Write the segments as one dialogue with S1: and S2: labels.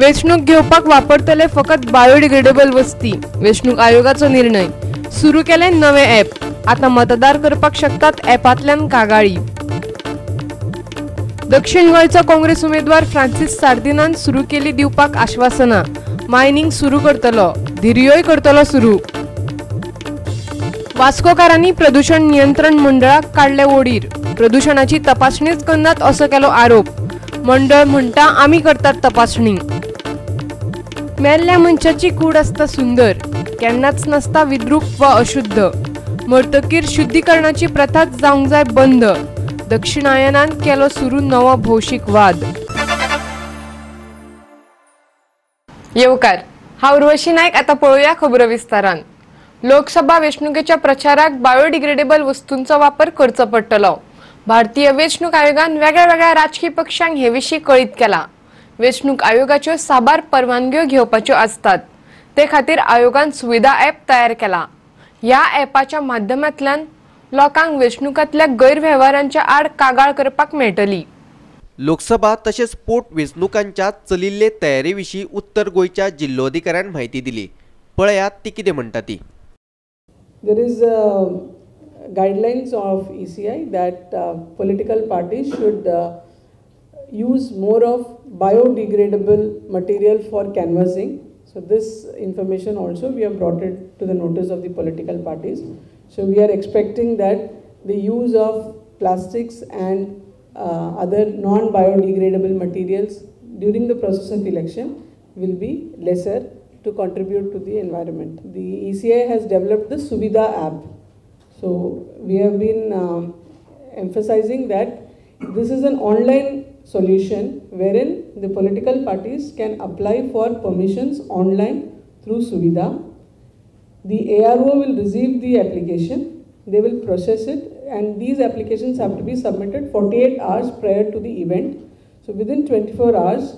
S1: वेचणूक घेवपाक वापरतले फकत बायोडिग्रेडेबल वस्ती। वेचणूक आयोगाचो निर्णय। सुरू केले नवे ॲप। आता मतदार करपाक शकतात ॲपांतल्यान कागाळी। दक्षिण गोंयचो काँग्रेस उमेदवार फ्रांसीस सार्दिनान सुरू केली दिवपाक आश्वासना। मायनिंग सुरू करतलो, धिरयोय करतलो सुरू। वास्कोकारांनी प्रदूषण नियंत्रण मंडळाक काढले वोडीर। प्रदूषणाची तपासणीच करनात असो केलो आरोप। मंडळ म्हणटा आमी करतात तपासणी। मेल्ल्या मनशाची कूड आसता सुंदर, केन्नाच नसता विद्रूप वा अशुद्ध। मरतकीर शुद्धीकरणाची प्रथा जावंक जाय बंद। दक्षिणायनान केलो सुरू नवो भौशीक वाद। येवकार, हांव उर्वशी नायक। आता पळोवया खबरो विस्तारान। लोकसभा वेचणुकेच्या प्रचाराक बायोडिग्रेडेबल वस्तूंचो वापर करचो पडटलो। भारतीय वेचणूक आयोगान वेगळ्या वेगळ्या राजकीय पक्षांक हे विशीं कळीत केला। वेचणूक आयोगाच्यो साबार परवानग्यो घेवपाच्यो आसतात, ते खातीर आयोगान सुविधा ॲप तयार केला। ह्या ॲपाच्या माध्यमांतल्यान लोकांक वेचणुकांतल्या गैरव्यवहारांच्या आड कागाळ करपाक मेळटली।
S2: लोकसभा तशेंच पोट वेचणुकांच्या चलिल्ले तयारे विशीं उत्तर गोंयच्या जिल्लोधिकाऱ्यान म्हायती दिली। पळयात ती कितें म्हणटा ती।
S3: There is guidelines of ECI that political parties should use more of biodegradable material for canvassing. So this information also we have brought it to the notice of the political parties. So we are expecting that the use of plastics and other non-biodegradable materials during the process of election will be lesser to contribute to the environment. The ECI has developed the Suvidha app. So we have been emphasizing that this is an online solution wherein the political parties can apply for permissions online through Suvidha. The ARO will receive the application, they will process it, and these applications have to be submitted 48 hours prior to the event. So within 24 hours,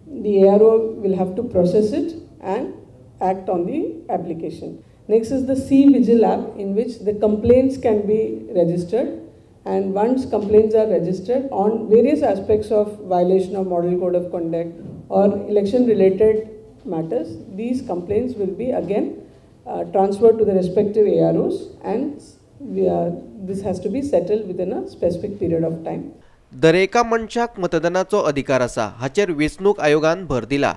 S3: the ARO will have to process it and act on the application. Next is the C-Vigil app, in which the complaints can be registered, and once complaints are registered on various aspects of violation of Model Code of Conduct or election related matters, these complaints will be again transferred to the respective AROs, and this has to be settled within a specific period of time.
S2: दरेका मनशाक मतदानाचो अधिकार आसा हाचेर वेचणूक आयोगान भर दिला।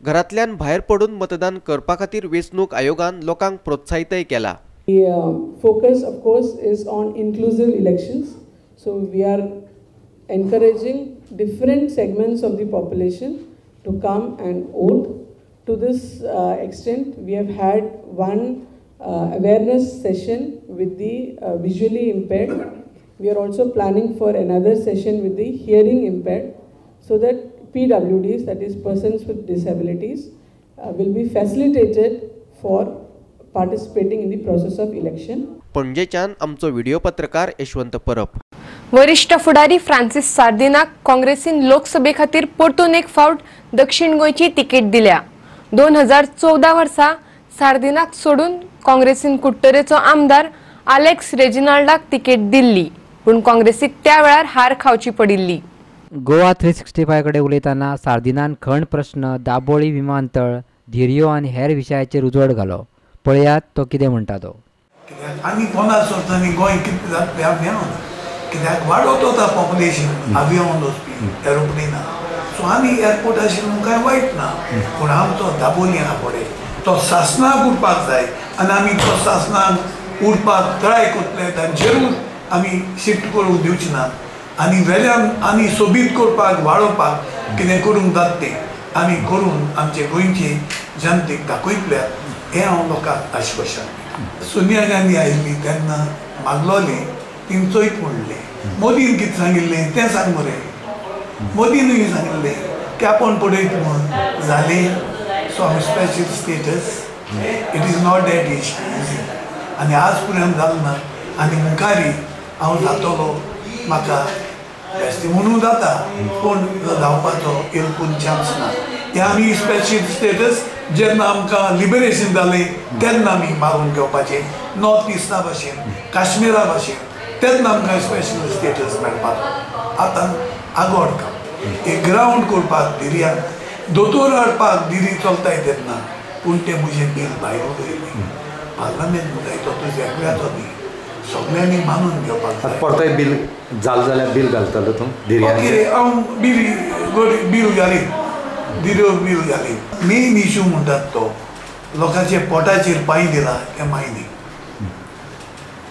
S2: घरांतल्यान भायर पडून मतदान करपा खातीर वेचणूक आयोगान लोकांक प्रोत्साहितय केला।
S3: The focus of course is on inclusive elections. So we are encouraging different segments of the population to come and vote. To this extent, we have had one awareness session with the visually impaired. We are also planning for another session with the hearing impaired, so that PWDs, that is persons with disabilities, will be facilitated for participating in the process of election.
S2: पणजेच्यान आमचो video पत्रकार यशवंत परब।
S1: वरिष्ठ फुडारी Francis सार्दिनाक काँग्रेसीन लोकसभे खातीर परतून एक फावट दक्षिण गोंयची तिकेट दिल्या। 2014 वर्सा सार्दिनाक सोडून काँग्रेसीन कुट्टरेचो आमदार आलेक्स रेजिनाल्डाक तिकेट दिल्ली, पूण काँग्रेसीक त्या वेळार हार खावची पडिल्ली।
S4: गोवा 365 कडे उलयतना सार्दिनान खण प्रश्न, दाबोळी विमानतळ, धिरयो आनी हेर विशयाचेर उजवाड घालो। पळयात तो कितें म्हणटा तो।
S5: आनी कोणा सोडटानी गोंय कितें जातलें आमी ना, कित्याक वाडत वता पॉप्युलेशन आवियान वचपी एरोप्लेनां। सो आमी एअरपोर्ट आशिल्लो कांय वायट ना, पूण आमचो दाबोळी आहा पळय तो सासणाक उरपाक जाय, आनी आमी तो सासणाक उरपाक ट्राय करतले, तांचेरूच आमी शिफ्ट करूंक दिवचे ना। आनी वेल्यान आनी सोबीत करपाक वाडोवपाक कितें करूंक जाता तें आमी करून आमचे गोंयचे जनतेक दाखयतल्यार हें हांव लोकांक आश्वासन दितां। सोनिया गांधी आयिल्ली तेन्ना मागलोलें तिणें चोयत म्हणलें, मोदीन कितें सांगिल्लें तें सांग मरे। मोदीनूय सांगिल्लें की आपूण पळयत म्हूण जालें। सो हांव special status it is not that easy, आनी आज पर्यंत जालें ना, आनी मुखारी हांव जातलो म्हाका बेश्टें म्हणून जाता, पूण जावपाचो बिलकूल चान्स ना। हें आमी स्पेशल स्टेटस जेन्ना आमकां लिबरेशन जालें तेन्ना आमी मारून घेवपाचें, नॉर्थ इस्टा भाशेन, काश्मीरा भाशेन, तेन्ना आमकां स्पेशल स्टेटस मेळपाक आतां आगोड काम। एक ग्रावंड करपाक एरियान दोतोर हाडपाक दिरी चलताय तेन्ना पूण ते म्हजें बील भायर उडयलें. पार्लमेंट म्हणटाय तो एकल्याचो न्ही, सगळ्यांनी मानून घेवपाक जाय.
S6: परतय बिल जालें जाल्यार बिल घालतलो तूं दिऱ्यांनी?
S5: ओके, हांव बील घालीन, दिऱ्यो बील घालीन. मेन इशू म्हणटात तो लोकांच्या पोटाचेर पांय दिला हें मायनींग.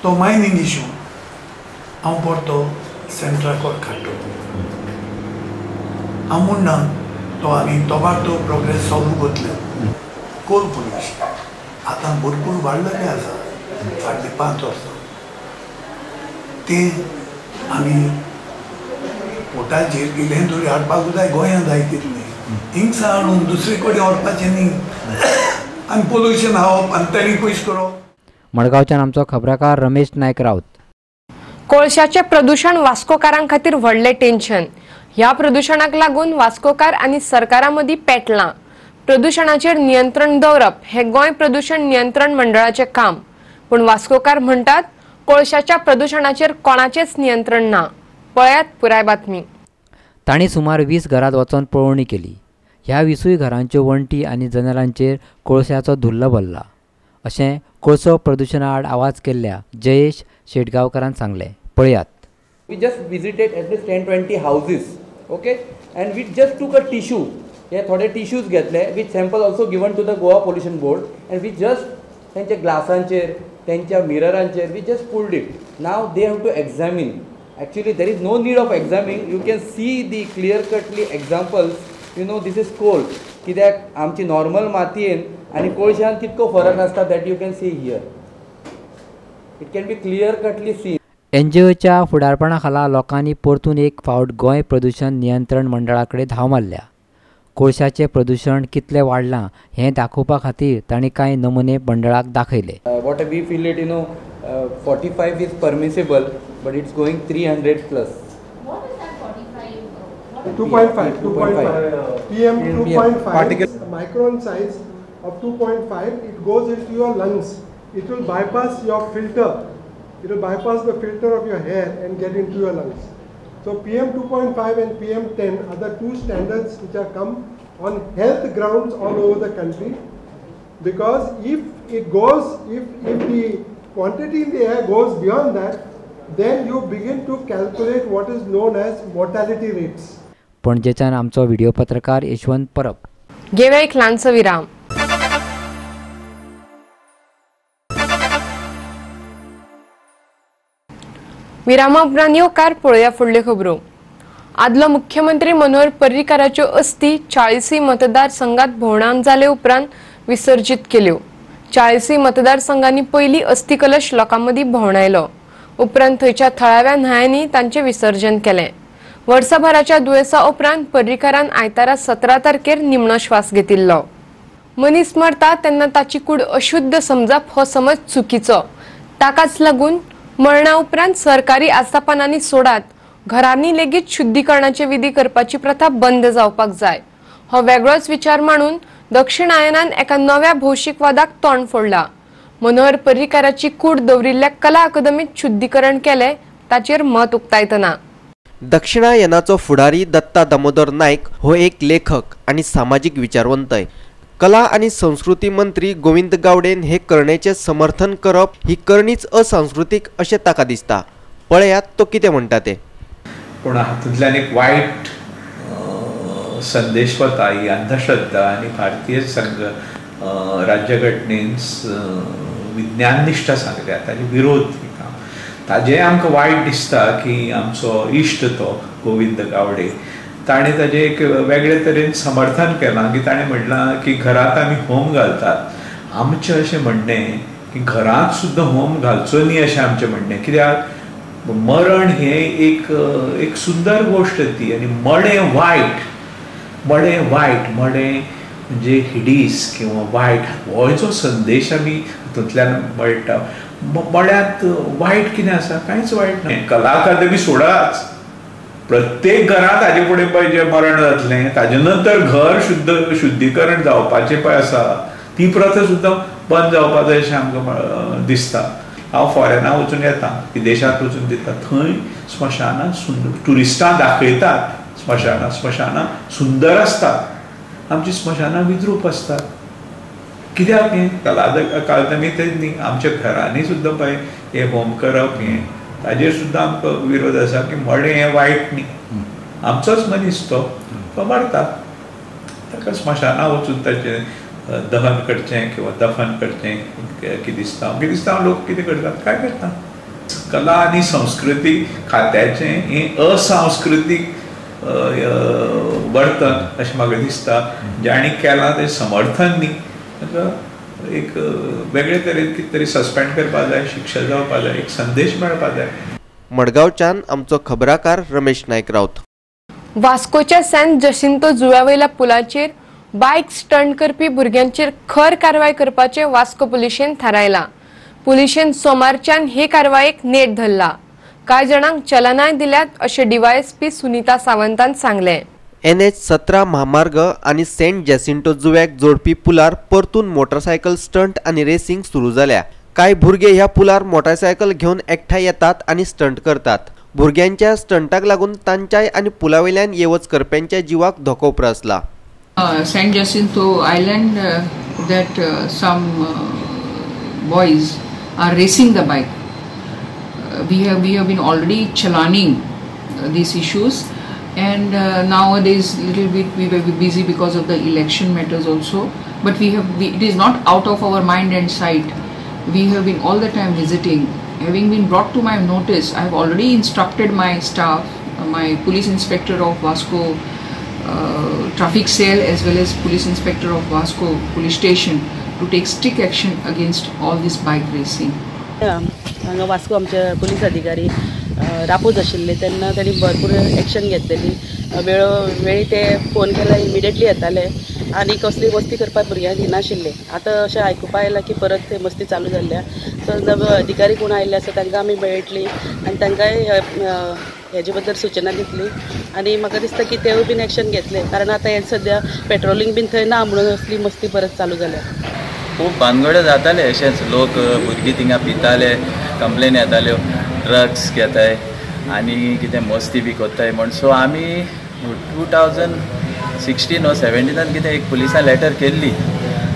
S5: तो मायनींग इशू हांव परतो सेंट्रल कोर्ट काडटलो. हांव म्हणना तो आमी टोबाटो प्रोग्रेस सॉल्व करतले. कोल पुलीस आतां भरपूर वाडलेलें आसा फाटलीं 5 वर्सां. ते आमी पोटाचेर इल्लें तरी हाडपाक जाय. गोंयांत जाय तितलें हिंगसा हाडून दुसरे कडेन व्हरपाचें न्ही आनी पोल्युशन हावप आनी ताणी पयस करप.
S4: मडगांवच्यान आमचो खबराकार रमेश नायक रावत.
S1: कोळशाचे प्रदूषण वास्कोकारां खातीर व्हडलें टेन्शन. ह्या प्रदूषणाक लागून वास्कोकार आनी सरकारा मदीं पेटलां. प्रदूषणाचेर नियंत्रण दवरप हे गोंय प्रदूषण नियंत्रण मंडळाचें काम. पूण वास्कोकार म्हणटात कोळशाच्या प्रदूषणाचेर कोणाचेच नियंत्रण ना. पळयात पुराय बातमी.
S4: तांणी सुमार 20 घरांत वचून पळोवणी केली. ह्या 20 घरांच्यो वणटी आनी जनेलांचेर कोळशाचो धुल्लो भरला अशें कोळसो प्रदूषणा आड आवाज केल्ल्या जयेश शेटगांवकारान सांगलें. पळयात.
S7: We just visited at least 10-20 houses, okay, and we just took a tissue. हे थोडे टिश्यूज घेतले which sample also given to the Goa pollution board and we just त्यांच्या ग्लासांचेर त्यांच्या मिररांचेर we just pulled it. Now they have to examine. Actually there is no need of examine. You can see the clear cutly examples. You know this is coal. कित्याक आमची normal मातयेन आनी कोळशान कितको फरक आसता that you can see here. It can be clear cutly seen.
S4: एनजीओच्या फुडारपणा खाला लोकांनी परतून एक फावट गोंय प्रदूषण नियंत्रण मंडळा कडेन धांव मारल्या. कोळशाचें प्रदूषण कितलें वाडलां हें दाखोवपा खातीर तांणी कांय नमुने मंडळाक दाखयले.
S7: What we feel it, 45 is permissible but it's going 300 plus.
S8: 2.5 PM 2.5 micron size of 2.5. It goes into your lungs. It will bypass your filter. It will bypass the filter of your hair and get into your lungs. So PM 2.5 and PM 10 are the two standards which are come on health grounds all over the country. Because if it goes, if the quantity in the air goes beyond that, then you begin to calculate what is known as mortality rates.
S4: पणजेच्यान आमचो video पत्रकार यशवंत परब.
S1: घेऊया एक ल्हानसो विराम. विरामा उपरांत येवकार पळोवया फुडल्यो खबरो. आदलो मुख्यमंत्री मनोहर पर्रीकाराच्यो अस्थी 40 मतदारसंघात भोवंडावन जाले उपरांत विसर्जित केल्यो. 40 मतदारसंघांनी पयली अस्थी कलश लोकां मदीं भोवंडायलो. उपरांत थंयच्या थळाव्या न्हंयांनी तांचें विसर्जन केलें. वर्सभराच्या दुयेसा उपरांत पर्रीकारान आयतारा 17 तारखेर निमणो श्वास घेतिल्लो. मनीस मरता तेन्ना ताची कूड अशुद्ध समजप हो समज चुकीचो. ताकाच लागून मरणा उपरांत सरकारी आस्थापनांनी सोडात घरांनी लेगीत शुद्धीकरणाचे विधी करपाची प्रथा बंद जावपाक जाय. हो वेगळोच विचार मांडून दक्षिण आयनान एका नव्या भौशीक वादाक तोंड फोडला. मनोहर पर्रीकाराची कूड दवरिल्ल्या कला अकादमीत शुद्धीकरण केले ताचेर मत उक्तायतना.
S2: दक्षिणायनाचो फुडारी दत्ता दामोदर नायक हो एक लेखक आणि सामाजिक विचारवंतय. कला आणि संस्कृती मंत्री गोविंद गावडेन हे करणेचे समर्थन करप ही करणीच असांस्कृतिक अशें ताका दिसता. पळयात तो कितें म्हणटा ते.
S9: पूण हातूंतल्यान एक वायट संदेश वता ही अंधश्रद्धा आनी भारतीय संघ राज्यघटनेन विज्ञाननिश्ठ सांगल्या ताजे विरोध ताजे आमकां वायट दिसता की आमचो इश्ट तो गोविंद गावडे ताणें ताजें एक वेगळे तरेन समर्थन केलां की ताणें म्हणलां की घरांत आमी होम घालतात. आमचें अशें म्हणणें की घरांत सुद्दां होम घालचो न्ही अशें आमचें म्हणणें. कित्याक मरण हें एक सुंदर गोश्ट ती आनी मडें वायट म्हणजे हिडीस किंवा वायट हो जो संदेश आमी हातूंतल्यान मेळटा. मड्यांत वायट कितें आसा? कांयच वायट ना. कला अकादमी सोडाच, प्रत्येक घरांत हाजे फुडें पळय जें मरण जातलें ताजे नंतर घर शुद्धीकरण जावपाचें पळय आसा ती प्रथा सुद्दां बंद जावपाक जाय अशें आमकां दिसता. हांव फॉरेनाक वचून येता, विदेशांत वचून दिता, थंय स्मशानां सुंदर ट्युरिस्टांक दाखयतात. स्मशानां सुंदर आसतात आमची स्मशानां विद्रूप आसतात. कित्याक हें काळधमीतच न्ही, आमच्या घरांनी सुद्दां पळय हे होम करप हें ताजेर सुद्दां आमकां विरोध आसा की मडें हें वायट न्ही. आमचोच मनीस तो मरता, ताका स्मशानां वचून ताचें दहन करचें किंवा दफन करचें किरिस्तांव लोक कितें करतात, काय करतात. कला आनी संस्कृती खात्याचें हें असांस्कृतीक वर्तन अशें म्हाका दिसता. जाणी केलां तें समर्थन न्ही, ताका एक वेगळे तरेन कितें तरी सस्पेंड करपा जाय, शिक्षा जावपा जाय, एक संदेश मेळपा जाय.
S2: मडगांवच्यान आमचो खबराकार रमेश नायक रावत.
S1: वास्कोच्या सॅन जसिंतो जुव्यावयल्या पुलाचेर बायक स्टंट करपी भुरग्यांचेर खर कारवाय करपाचें वास्को पुलिशेन थारायला. पुलिशेन सोमारच्यान हे कारवायेक नेट धरला. कांय जाणांक चलनाय दिल्यात अशें DYSP सुनीता सावंतान सांगलें.
S2: NH17 महामार्ग आनी सेंट जॅसिंटो जुव्याक जोडपी पुलार परतून मोटरसायकल स्टंट आनी रेसिंग सुरू जाल्या. कांय भुरगे ह्या पुलार मोटरसायकल घेवन एकठांय येतात आनी स्टंट करतात. भुरग्यांच्या स्टंटाक लागून तांच्याय आनी पुलावयल्यान येवच करप्यांच्या जिवाक धोको उप्रासला.
S10: Saint Jacinto Island, that some boys are racing the bike. We have been already chalaning these issues, and nowadays little bit we were busy because of the election matters also. But it is not out of our mind and sight. We have been all the time visiting. Having been brought to my notice, I have already instructed my staff, my police inspector of Vasco traffic cell as well as police inspector of Vasco police station to take strict action against all this bike racing.
S11: हांगा वास्को आमचे police अधिकारी रापूज आशिल्ले तेन्ना तांणी भरपूर action घेतलेली. वेळोवेळी ते फोन केल्यार इमिडिएटली येताले आनी कसली मस्ती करपाक भुरग्यांक दिनाशिल्ले. आतां अशें आयकुपा येयलां की परत ते मस्ती चालू जाल्ल्या. सो अधिकारी कोण आयिल्ले आसा तांकां आमी मेळटली आनी तांकांय हेजे बद्दल सूचना दितली आनी म्हाका दिसता की तेवूय बीन एक्शन घेतले, कारण आतां हे सद्या पेट्रोलिंग बीन थंय ना म्हणून असली मस्ती परत चालू जाल्या.
S12: खूब भानगड्यो जाताले अशेंच. लोक भुरगीं थिंगा पिताले, कंप्लेन येताल्यो ड्रग्स घेताय आनी कितें मस्ती बी कोत्ताय म्हण. सो आमी 2016 or 17 कितें एक पुलिसां लेटर केल्ली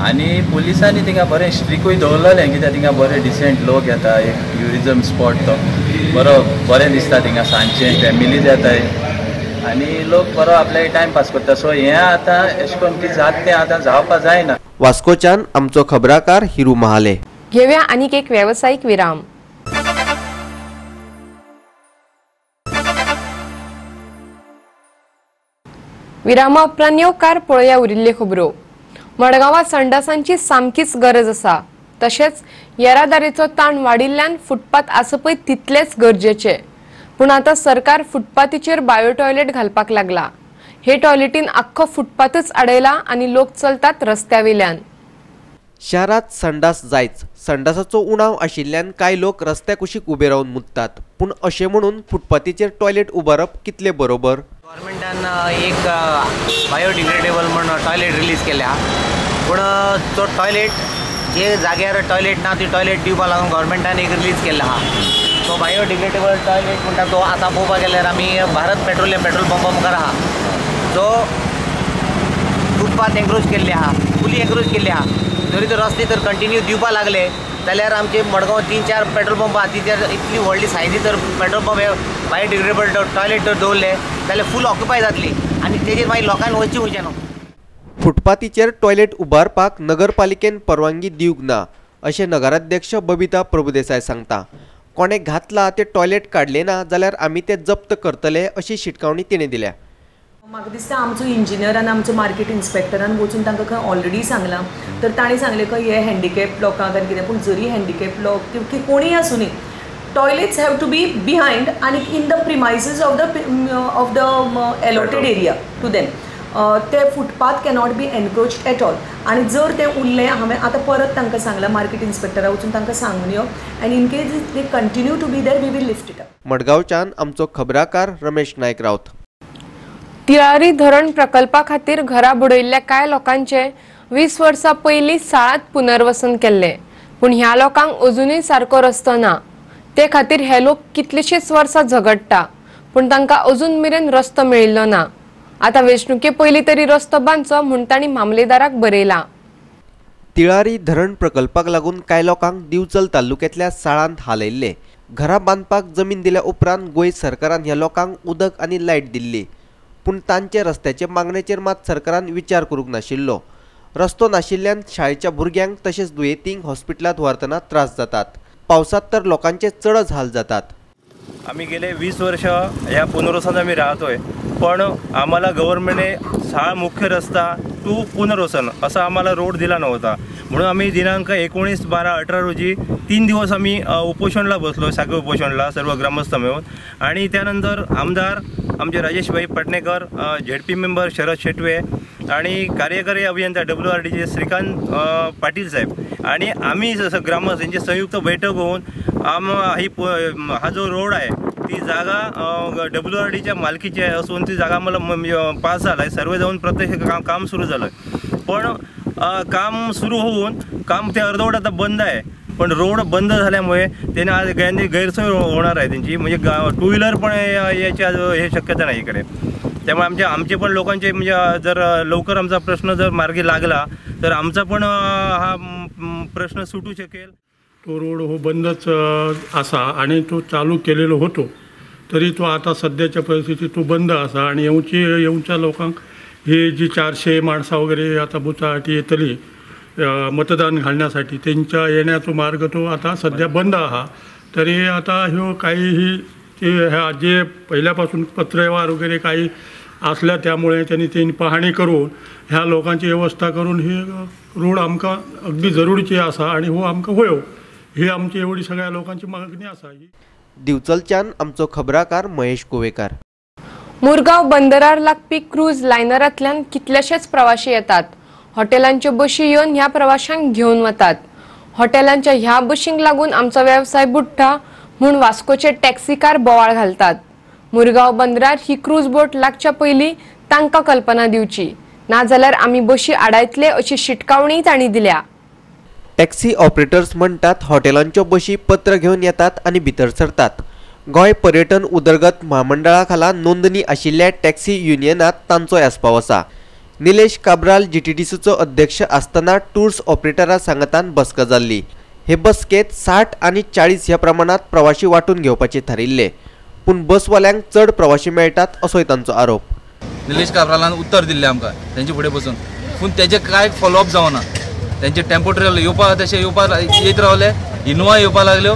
S12: आनी पुलिसांनी थिंगा बरें स्ट्रिकूय दवरलेलें, कित्याक थिंगा बरें डिसेंट लोक येता. एक ट्युरिजम स्पॉट तो बरें दिसता. थिंगा सांजचें फॅमिलीज येताय आनी लोक बरो आपले टायम पास करता. सो हें आतां अशें करून कितें जाता तें आतां जावपा जायना.
S2: वास्कोच्यान आमचो खबराकार हिरू महाले.
S1: घेऊया आनीक एक व्यावसायिक विराम. विरामा उपरांत येवकार पळोवया उरिल्ल्यो खबरो. मडगांवां संडासांची सामकीच गरज आसा. तशेंच येरादारीचो ताण वाडिल्ल्यान फुटपाथ आसा पळय तितलेच गरजेचे. पूण आतां सरकार फुटपाथीचेर बायो टॉयलेट घालपाक लागला. हे टॉयलेटीन आख्खो फुटपाथच आडयला आनी लोक चलतात रस्त्यावयल्यान.
S2: शारांत संडास जायच. संडासाचो उणाव आशिल्ल्यान कांय लोक रस्त्या कुशीक उबे रावन मुत्तात. पूण अशें म्हणून फुटपाथीचेर टॉयलेट उबारप कितले बरोबर?
S13: गव्हर्मेंटान एक बायोडिग्रेडेबल म्हणून टॉयलेट रिलीज केल्या, पूण तो टॉयलेट जे जाग्यार टॉयलेट ना ती टॉयलेट दिवपा लागून गव्हर्मेंटान एक रिलीज केल्लो आहा. तो बायोडिग्रेडेबल टॉयलेट म्हणटा तो आतां पळोवपाक गेल्यार आमी भारत पेट्रोलियम पेट्रोल पंपा मुखार आहा जो फुटपाथ एन्क्रोच केल्ले आहा, फुली एन्क्रोच केल्ले आहा. जरी तर रस्ते तर कंटिन्यू दिवपा लागले जाल्यार आमचे मडगांव 3-4 पेट्रोल पंप आहा, तिचेर इतली व्हडली सायजी तर पेट्रोल पंप हे बायोडिग्रेडेबल टॉयलेट तर दवरले जाल्यार फूल ऑक्युपाय जातली आनी तेजेर मागीर लोकांनी वचचें उरचें न्हू.
S2: फुटपाथीचेर टॉयलेट उबारपाक नगरपालिकेन परवानगी दिवंक ना अशें नगराध्यक्ष बबिता प्रभुदेसाय सांगता. कोणे घातला ते टॉयलेट काडले ना जाल्यार आमी ते जप्त करतले अशी शिटकावणी तिणें दिल्या.
S14: म्हाका दिसता आमचो इंजिनियर आनी आमचो मार्केट इन्स्पेक्टरान वचून तांकां खंय ऑलरेडी सांगलां. तर तांणी सांगलें खंय हे हँडिकॅप लोकांक आनी कितें, पूण जरी हँडिकॅप लोक की कोणीय आसूं न्ही, toilets have to be behind आनी in the premises of the allotted area to them. ते footpath cannot be encroached at all. आनी जर ते उरलें, हांवें आतां परत तांकां सांगलां मार्केट इन्स्पेक्टरा वचून तांकां सांगून यो आनी in case they continue to be there we will lift it up.
S2: मडगांवच्यान आमचो खबराकार रमेश नायक रावत.
S1: तिळारी धरण प्रकल्पा खातीर घरां बुडयल्ल्या कांय लोकांचे 20 वर्सां पयलीं साळांत पुनर्वसन केल्ले, पूण ह्या लोकांक अजुनूय सारको रस्तो ना. ते खातीर हे लोक कितलीशींच वर्सां झगडटा, पूण तांकां अजून मेरेन रस्तो मेळिल्लो ना. आता वेचणुके पयली तरी रस्तो बांदचो म्हूण तांणी मामलेदाराक बरयला.
S2: तिळारी धरण प्रकल्पाक लागून कांय लोकांक दिवचल तालुक्यातल्या साळांत हालयल्ले. घरां बांदपाक जमीन दिल्या उपरांत गोंय सरकारान ह्या लोकांक उदक आनी लायट दिल्ली, पूण तांचे रस्त्याचे मागणेचेर मात सरकारान विचार करूंक नाशिल्लो. रस्तो नाशिल्ल्यान शाळेच्या भुरग्यांक तशेंच दुयेंतींक हॉस्पिटलांत व्हरतना त्रास जातात. पावसात तर लोकांचे चडच हाल जातात.
S15: आम्ही गेले 20 वर्ष या पुनर्वसनात आम्ही राहतोय, पण आम्हाला गव्हर्नमेंटने साळ मुख्य रस्ता टू पुनर्वसन असा आम्हाला रोड दिला नव्हता. म्हणून आम्ही दिनांक 19, 12, 18 रोजी 3 दिवस आम्ही उपोषणला बसलो, साखळी उपोषणला सर्व ग्रामस्थ मिळून. आणि त्यानंतर आमदार आमचे राजेशभाई पटणेकर, झेडपी मेंबर शरद शेटवे आणि कार्यकारी अभियंता WRDचे श्रीकांत पाटील साहेब आणि आम्ही ग्रामस्थ यांची संयुक्त बैठक होऊन हा जो रोड आहे ती जागा WRDच्या मालकीची आहे असून ती जागा मला पास झाला आहे. सर्वे जाऊन प्रत्यक्ष काम सुरू झालं, पण काम सुरू होऊन काम ते अर्धवट आता बंद आहे. पण रोड बंद झाल्यामुळे त्याने आज गैरसोय होणार आहे त्यांची, म्हणजे 2 व्हीलर पण याची आज हे शक्यता नाही इकडे. त्यामुळे आमचे पण लोकांचे म्हणजे जर लवकर आमचा प्रश्न जर मार्गी लागला तर आमचा पण हा प्रश्न सुटू शकेल.
S16: तो रोड हो बंदच असा आणि तो चालू केलेलो होतो, तरी तो आता सध्याच्या परिस्थितीत तो बंद असा. आणि येऊच्या लोकांक हे जी 400 माणसां वगैरे आता बुचासाठी येतली मतदान घालण्यासाठी, त्यांच्या येण्याचा मार्ग तो आता सध्या बंद आहा. तरी आता ह्यो काहीही जे पहिल्यापासून पत्रव्यवहार वगैरे काही असल्या त्यामुळे त्यांनी पाहणी करून ह्या लोकांची व्यवस्था करून हे रोड आमकां अगदी जरुरीची आसा आणि हो आमकां होयो ही आमची एवढी सगळ्या लोकांची मागणी आसा.
S2: दिवचलच्यान आमचो खबराकार महेश गोवेकार.
S1: मुरगांव बंदरार लागपी क्रूज लायनरांतल्यान कितलेशेच प्रवाशी येतात. हॉटेलांच्यो बशी येवन ह्या प्रवाशांक घेवन वतात. हॉटेलांच्या ह्या बशींक लागून आमचो वेवसाय बुडटा म्हूण वास्कोचे टॅक्सीकार बोवाळ घालतात. मुरगांव बंदरार ही क्रूज बोट लागच्या पयलीं तांकां कल्पना दिवची, नाजाल्यार आमी बशी आडायतले अशी शिटकावणी तांणी दिल्या.
S2: टॅक्सी ऑपरेटर्स म्हणटात हॉटेलांच्यो बशी पत्र घेवन येतात आनी भितर सरतात. गोंय पर्यटन उदरगत महामंडळा खाला नोंदणी आशिल्ल्या टॅक्सी युनियनात तांचो आस्पाव आसा. निलेश काब्राल GTDCचो अध्यक्ष आसतना टूर्स ऑपरेटरां सांगतान बसका जाल्ली. हे बसकेत 60 आनी 40 ह्या प्रमाणात प्रवाशी वांटून घेवपाचे थारिल्ले, पूण बसवाल्यांक चड प्रवाशी मेळटात असोय तांचो आरोप.
S17: निलेश काब्रालान उत्तर दिल्लें आमकां तेंचे फुडें बसून, पूण तेजे कांय फॉलोअप जावना. तेंचे टेम्पो ट्रेवलर येवपाक तशें येवपाक येत रावले, इनोवा येवपाक लागल्यो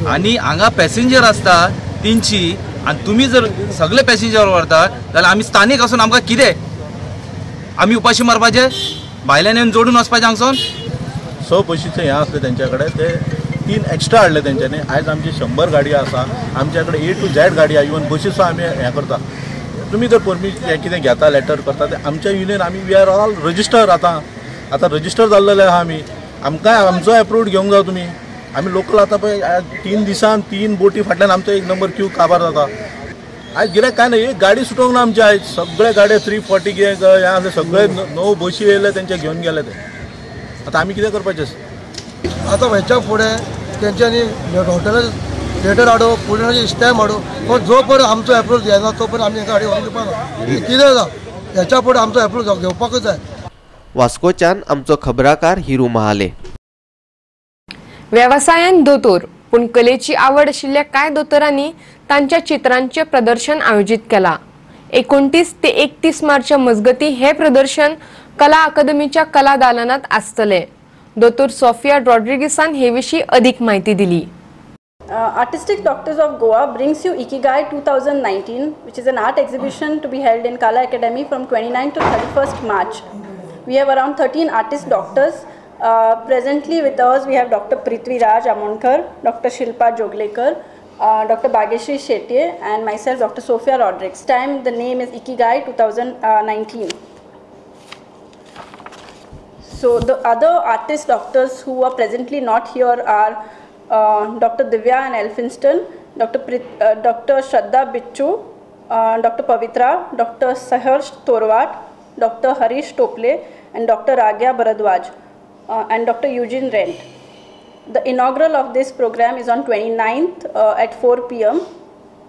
S17: आनी हांगा पॅसेंजर आसता 300 आनी तुमी जर सगळे पॅसेंजर व्हरता जाल्यार आमी स्थानीक आसून आमकां कितें आमी उपाशी मारपाचे, भायल्यान येवन जोडून वचपाचें हांगसून.
S18: बशीचे हें आसलें तेंच्या कडेन ते 3 एक्स्ट्रा हाडले तेंच्यांनी. आयज आमची 100 गाडी आसा, आमच्या कडेन A to Z गाडी आहा. इवन बसी सुद्दां आमी हें करता. तुमी जर परमिशन हें कितें घेता लेटर करता ते आमच्या युनियन आमी वी आर ऑल रजिस्टर आतां रजिस्टर जाल्लेले आहा आमी. आमकां आमचो एप्रूव्ड घेवंक जाय तुमी. आमी लोकल आतां पळय 3 दिसान 3 बोटी फाटल्यान आमचो 1 नंबर क्यू काबार जाता. आयज गिरायक काय ना, एक गाडी सुटोवंक ना आमची. आयज सगळे गाडये 340 हें आसले सगळे 9 बशी येयले तेंचे घेवन गेले ते. आतां आमी कितें करपाचें?
S19: आतां हेच्या फुडें तेंच्यांनी हॉटेलां लेटर हाडो, पुण्याची स्टॅम्प हाडो, पण जो पर्यंत आमचो एप्रूव्ह येना तो पर्यंत आमी गाडी व्हरून दिवपाना. कितें जाता हेच्या फुडें आमचो एप्रूव्ह घेवपाकूच जाय.
S2: वास्कोच्यान आमचो खबराकार हिरू महाले.
S1: वेवसायान दोतोर पूण कलेची आवड आशिल्ल्या कांय दोतोरांनी तांच्या चित्रांचे प्रदर्शन आयोजीत केला. 29 ते 31 मार्चच्या मजगती हे प्रदर्शन कला अकादमीच्या कला दालनात आसतले. दोतोर सोफिया रॉड्रिगीसान हे विशीं अधिक माहिती दिली.
S20: Artistic Doctors of Goa brings you Ikigai 2019, which is an art exhibition to be held in Kala Academy from 29 to 31st March. We have around 13 artist doctors. Presently with us we have Dr. Prithvi Raj Amonkar, Dr. Shilpa Joglekar, Dr. Bhageshri Shetye and myself Dr. Sophia Rodriguez. Time the name is Ikigai 2019. So the other artist doctors who are presently not here are Dr. Divya and Elphinston, Dr. Shraddha Bichu, Dr. Pavitra, Dr. Saharsh Torwat, Dr. Harish Tople and Dr. Ragya Bharadwaj and Dr. Eugene Rent. The inaugural of this program is on 29th at 4 p.m.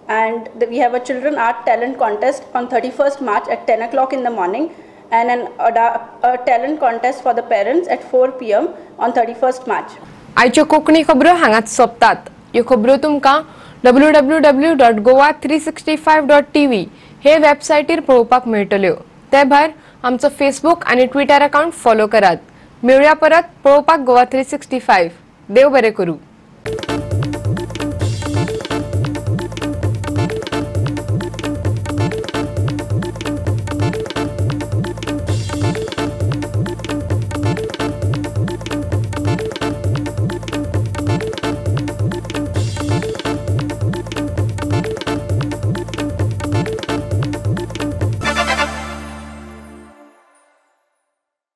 S20: and we have a children art talent contest on 31st March at 10 o'clock in the morning, and a talent contest for the parents at 4 p.m. on 31st March.
S1: आयच्यो Konkani खबरो हांगाच सोंपतात. ह्यो खबरो तुमकां www.goa365.tv हे वेबसायटीर पळोवपाक मेळटल्यो. ते भायर आमचो फेसबुक आनी ट्विटर अकाउंट फॉलो करात. मेळुया परत पळोवपाक गोवा 365. देव बरें करूं.